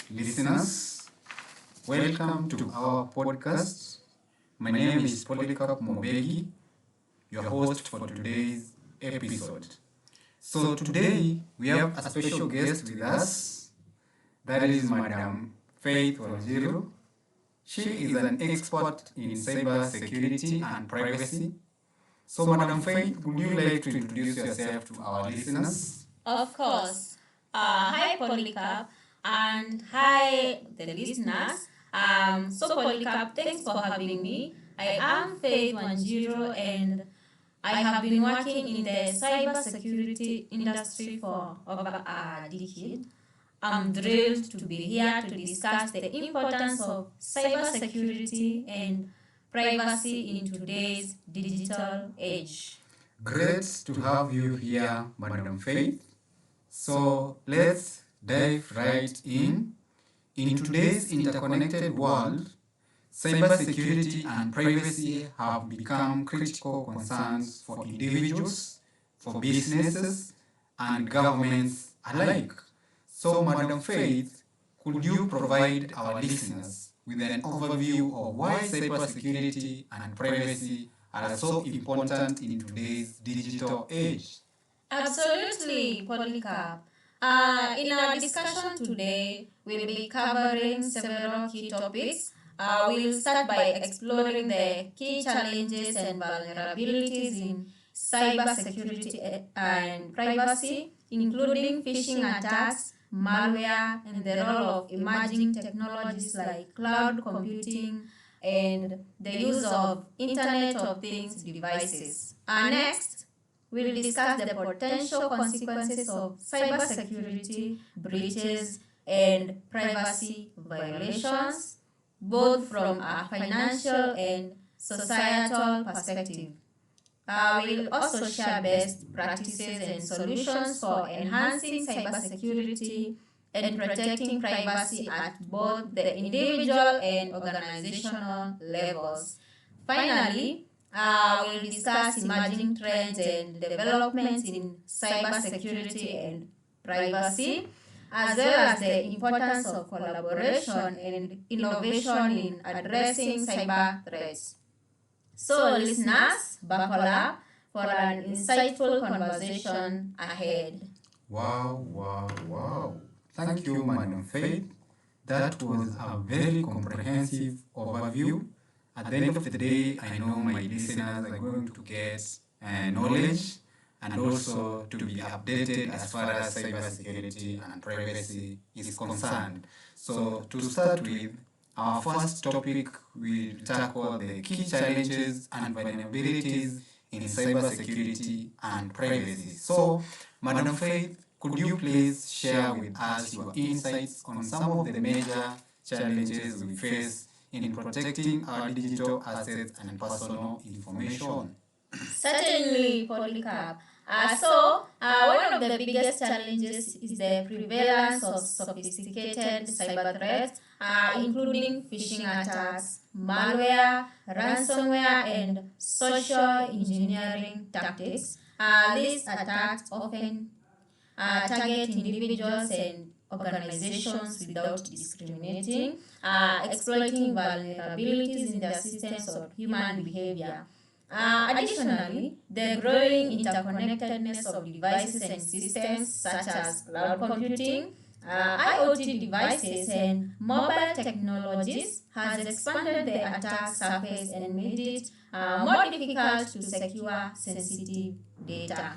listeners. Welcome to our podcast. My name is Polycarp Mobegi, your host for today's episode. So, today we have a special guest with us. That is Madam Faith Wanjiru. She is an expert in cyber security and privacy. So, Madam Faith, would you like to introduce yourself to our listeners? Of course. Hi, Polycarp, and hi, the listeners. Polycarp, thanks for having me. I am Faith Wanjiru, and I have been working in the cybersecurity industry for over a decade. I'm thrilled to be here to discuss the importance of cybersecurity and privacy in today's digital age. Great to have you here, Madam Faith. So let's dive right in. In today's interconnected world, cybersecurity and privacy have become critical concerns for individuals, for businesses, and governments alike. So, Madam Faith, could you provide our listeners with an overview of why cybersecurity and privacy are so important in today's digital age? Absolutely, Polycarp. In our discussion today, we'll be covering several key topics. We'll start by exploring the key challenges and vulnerabilities in cybersecurity and privacy, including phishing attacks, malware, and the role of emerging technologies like cloud computing and the use of Internet of Things devices. Next, we'll discuss the potential consequences of cybersecurity breaches and privacy violations, both from a financial and societal perspective. We'll also share best practices and solutions for enhancing cybersecurity and protecting privacy at both the individual and organizational levels. Finally, we'll discuss emerging trends and developments in cybersecurity and privacy, as well as the importance of collaboration and innovation in addressing cyber threats. So, listeners, buckle up for an insightful conversation ahead. Wow. Thank you, Madam Faith. That was a very comprehensive overview. At the end of the day, I know my listeners are going to get knowledge and also to be updated as far as cybersecurity and privacy is concerned. So, to start with, our first topic will tackle the key challenges and vulnerabilities in cybersecurity and privacy. So, Madam Faith, could you please share with us your insights on some of the major challenges we face in protecting our digital assets and personal information? Certainly, Polycarp. One of the biggest challenges is the prevalence of sophisticated cyber threats, including phishing attacks, malware, ransomware, and social engineering tactics. These attacks often target individuals and organizations without discriminating, exploiting vulnerabilities in their systems or human behavior. Additionally, the growing interconnectedness of devices and systems such as cloud computing, IoT devices, and mobile technologies has expanded the attack surface and made it more difficult to secure sensitive data.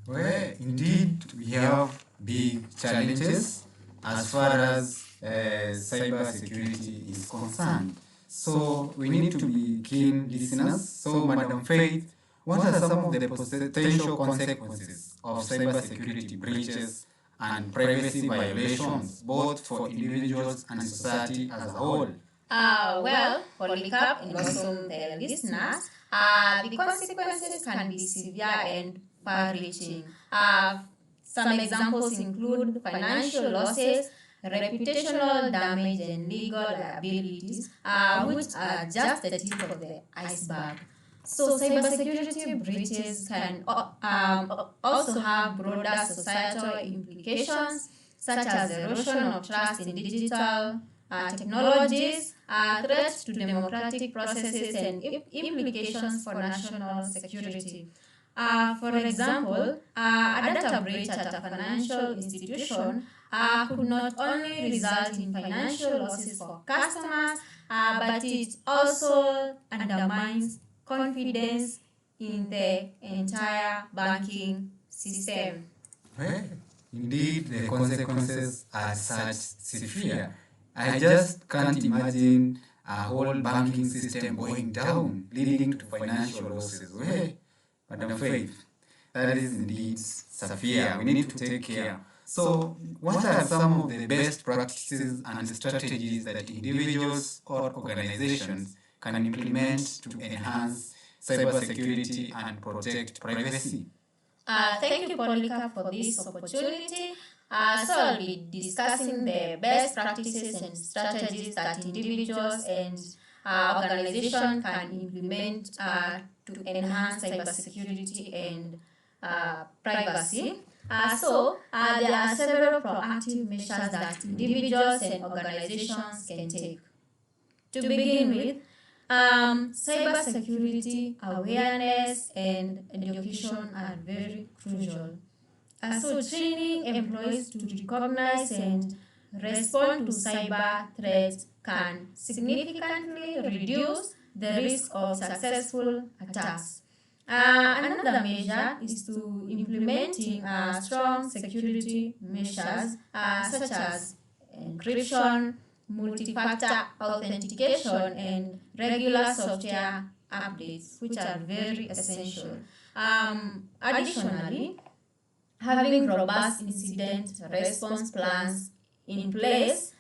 Well, indeed, we have big challenges as far as cyber security is concerned. So we need to be keen listeners. So, Madam Faith, what are some of the potential consequences of cyber security breaches and privacy violations, both for individuals and society as a whole? Polycarp and also the listeners, the consequences can be severe and far-reaching. Some examples include financial losses, reputational damage, and legal liabilities, which are just the tip of the iceberg. So, cybersecurity breaches can also have broader societal implications, such as erosion of trust in digital technologies, threats to democratic processes, and implications for national security. For example, a data breach at a financial institution could not only result in financial losses for customers, but it also undermines confidence in the entire banking system. Well, indeed, the consequences are such severe. I just can't imagine a whole banking system going down, leading to financial losses. Well, Madam Faith, that is indeed severe. We need to take care. So, what are some of the best practices and strategies that individuals or organizations can implement to enhance cybersecurity and protect privacy? Thank you, Polika, for this opportunity. So I'll be discussing the best practices and strategies that individuals and organizations can implement to enhance cybersecurity and privacy. There are several proactive measures that individuals and organizations can take. To begin with, cybersecurity awareness and education are very crucial. Training employees to recognize and respond to cyber threats can significantly reduce the risk of successful attacks. Another measure is to implementing strong security measures such as encryption, multi-factor authentication, and regular software updates, which are very essential. Additionally, having robust incident response plans in place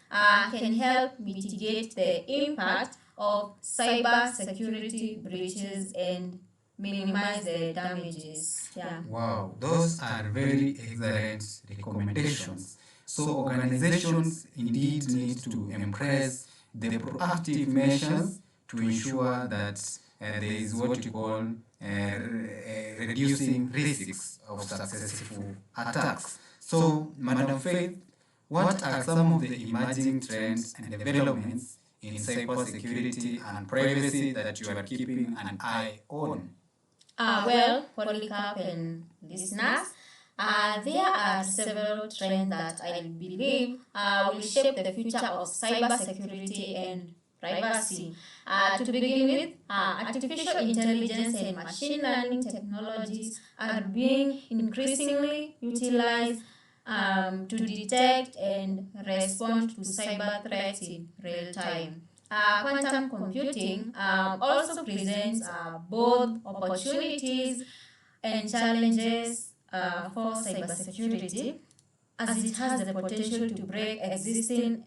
can help mitigate the impact of cyber security breaches and minimize the damages. Yeah. Wow, those are very excellent recommendations. So organizations indeed need to embrace the proactive measures to ensure that there is what you call reducing risks of successful attacks. So, Madam Faith, what are some of the emerging trends and developments in cybersecurity and privacy that you are keeping an eye on? Polycarp and listeners, there are several trends that I believe will shape the future of cybersecurity and privacy. To begin with, artificial intelligence and machine learning technologies are being increasingly utilized to detect and respond to cyber threats in real time. Quantum computing also presents both opportunities and challenges for cybersecurity, as it has the potential to break existing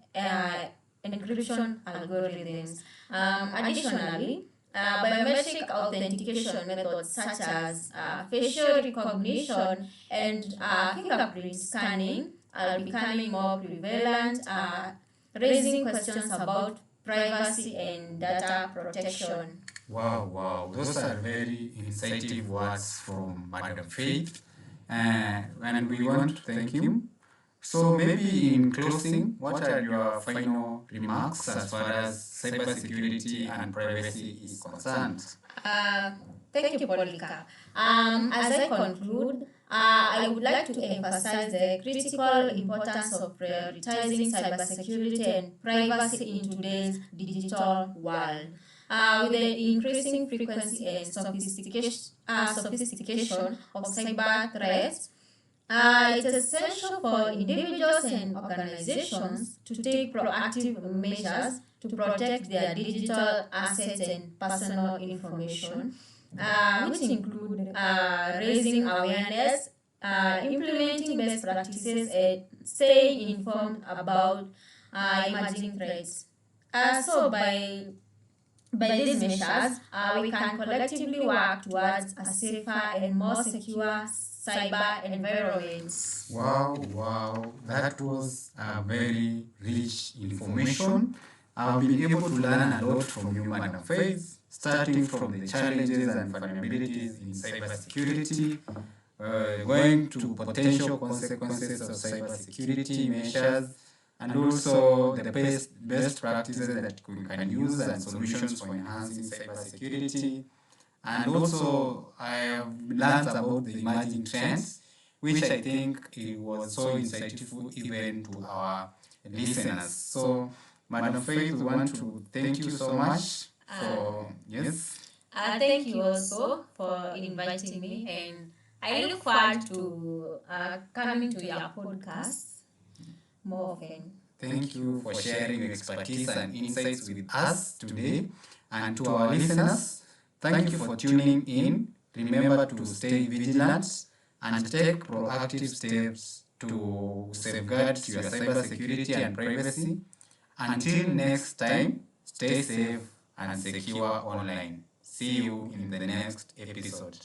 encryption algorithms. Additionally, biometric authentication methods such as facial recognition and fingerprint scanning are becoming more prevalent, raising questions about privacy and data protection. Wow, those are very insightful words from Madam Faith, and we want to thank you. So, maybe in closing, what are your final remarks as far as cybersecurity and privacy is concerned? Uh, Thank you, Polika. As I conclude, I would like to emphasize the critical importance of prioritizing cybersecurity and privacy in today's digital world. With the increasing frequency and sophistication of cyber threats, it is essential for individuals and organizations to take proactive measures to protect their digital assets and personal information, which include raising awareness, implementing best practices, and staying informed about emerging threats. By these measures, we can collectively work towards a safer and more secure cyber environment. Wow, that was a very rich information. I've been able to learn a lot from you, Madam Faith, starting from the challenges and vulnerabilities in cybersecurity, going to potential consequences of cybersecurity measures, and also the best practices that we can use and solutions for enhancing cybersecurity. And also, I have learned about the emerging trends, which I think it was so insightful even to our listeners. So, Madam Faith, we want to thank you so much for yes. Thank you also for inviting me, and I look forward to coming to your podcast more often. Thank you for sharing your expertise and insights with us today. And to our listeners, thank you for tuning in. Remember to stay vigilant and take proactive steps to safeguard your cybersecurity and privacy. Until next time, stay safe and secure online. See you in the next episode.